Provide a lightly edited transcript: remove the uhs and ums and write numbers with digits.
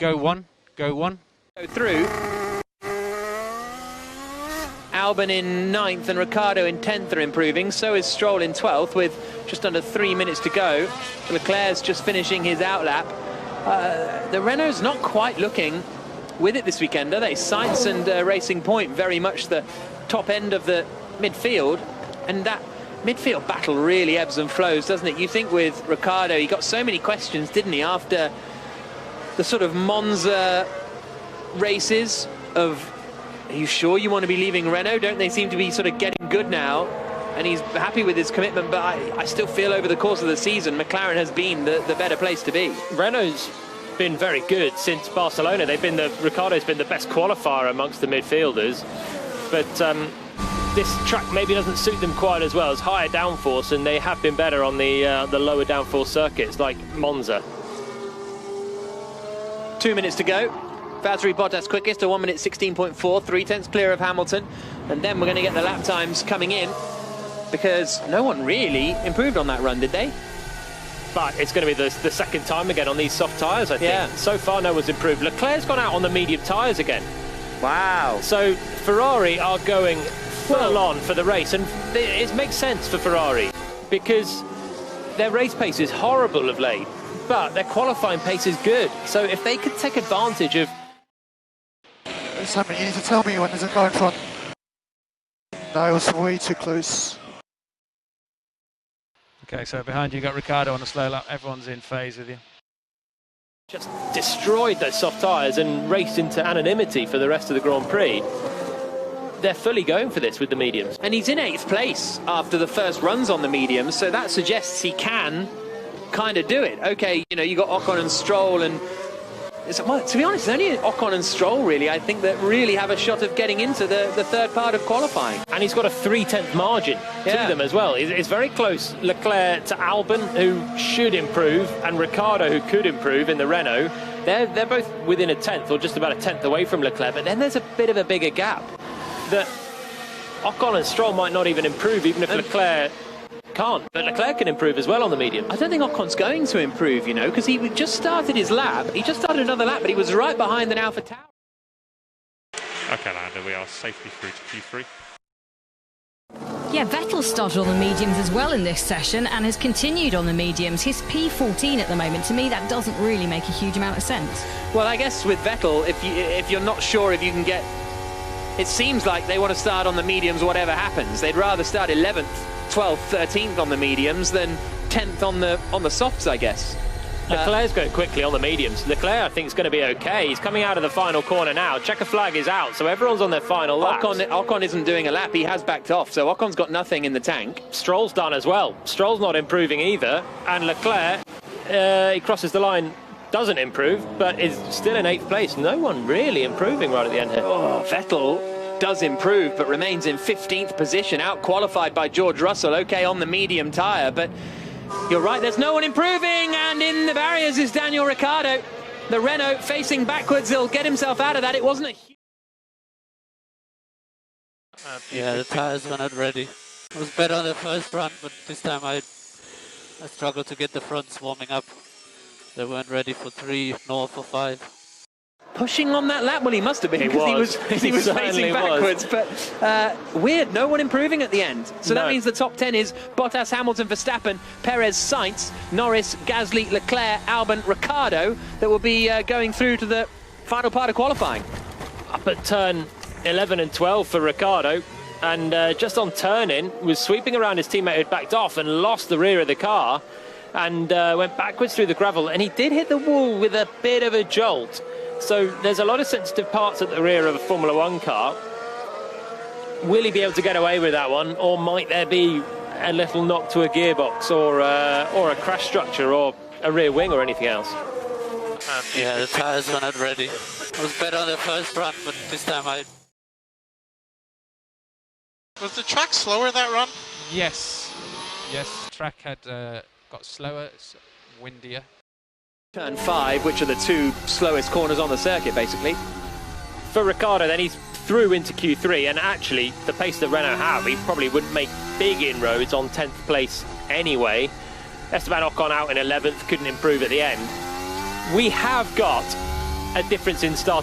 Go one. Go through. Albon in 9th and Ricciardo in 10th are improving. So is Stroll in 12th with just under 3 minutes to go. Leclerc's just finishing his outlap. The Renault's not quite looking with it this weekend, are they? Sainz and Racing Point very much the top end of the midfield, and that midfield battle really ebbs and flows, doesn't it? You think with Ricciardo, he got so many questions, didn't he, after the sort of Monza races of, are you sure you want to be leaving Renault? Don't they seem to be sort of getting good now? And he's happy with his commitment, but I still feel over the course of the season, McLaren has been the better place to be. Renault's been very good since Barcelona. Ricciardo's been the best qualifier amongst the midfielders, but this track maybe doesn't suit them quite as well. It's higher downforce, and they have been better on the lower downforce circuits like Monza. 2 minutes to go. Valtteri Bottas quickest, a 1 minute 16.4, 3/10 clear of Hamilton. And then we're going to get the lap times coming in, because no one really improved on that run, did they? But it's going to be the second time again on these soft tyres, I think. Yeah. So far, no one's improved. Leclerc's gone out on the medium tyres again. Wow. So Ferrari are going full on for the race, and it makes sense for Ferrari because their race pace is horrible of late, but their qualifying pace is good. So if they could take advantage of... Simon, you need to tell me when there's a car in front. No, it was way too close. Okay, so behind you got Ricciardo on a slow lap. Everyone's in phase with you. Just destroyed those soft tyres and raced into anonymity for the rest of the Grand Prix. They're fully going for this with the mediums. And he's in 8th place after the first runs on the mediums, so that suggests he can kind of do it. Okay, you know, you got Ocon and Stroll, and well, to be honest, it's only Ocon and Stroll really, I think, that really have a shot of getting into the third part of qualifying. And he's got a 3/10 margin to them as well. It's very close. Leclerc to Albon, who should improve, and Ricciardo, who could improve in the Renault. They're both within a 10th, or just about a 10th away from Leclerc, but then there's a bit of a bigger gap that Ocon and Stroll might not even improve, even if Leclerc can't. But Leclerc can improve as well on the medium. I don't think Ocon's going to improve, you know, because he just started his lap. He just started another lap, but he was right behind an Alpha Tower. Okay, Lando, we are safely through to Q3. Yeah, Vettel started on the mediums as well in this session and has continued on the mediums. He's P14 at the moment. To me, that doesn't really make a huge amount of sense. Well, I guess with Vettel, if you're not sure if you can get... It seems like they want to start on the mediums whatever happens. They'd rather start 11th, 12th, 13th on the mediums than 10th on the softs, I guess. Leclerc's going quickly on the mediums. Leclerc, I think, is going to be okay. He's coming out of the final corner now. Checker flag is out, so everyone's on their final lap. Ocon isn't doing a lap. He has backed off, so Ocon's got nothing in the tank. Stroll's done as well. Stroll's not improving either. And Leclerc, he crosses the line, doesn't improve, but is still in 8th place. No one really improving right at the end here. Oh, Vettel does improve, but remains in 15th position, out-qualified by George Russell. Okay, on the medium tyre, but you're right, there's no one improving, and in the barriers is Daniel Ricciardo. The Renault facing backwards, he'll get himself out of that. It wasn't a... Yeah, the tyres were not ready. It was better on the first run, but this time I struggled to get the fronts warming up. They weren't ready for 3 nor for 5. Pushing on that lap? Well, he must have been, because he was facing backwards. But weird, no one improving at the end. So that means the top 10 is Bottas, Hamilton, Verstappen, Perez, Sainz, Norris, Gasly, Leclerc, Albon, Ricciardo, that will be going through to the final part of qualifying. Up at turn 11 and 12 for Ricciardo, and just on turn-in, was sweeping around his teammate who'd backed off and lost the rear of the car, and went backwards through the gravel, and he did hit the wall with a bit of a jolt. So there's a lot of sensitive parts at the rear of a Formula One car. Will he be able to get away with that one, or might there be a little knock to a gearbox, or a crash structure, or a rear wing, or anything else? Yeah, the tyres were not ready. It was better on the first run, but this time Was the track slower that run? Yes. Yes, the track had got slower, it's windier. Turn 5, which are the 2 slowest corners on the circuit, basically. For Ricciardo, then he's through into Q3, and actually, the pace that Renault have, he probably wouldn't make big inroads on 10th place anyway. Esteban Ocon out in 11th, couldn't improve at the end. We have got a difference in starting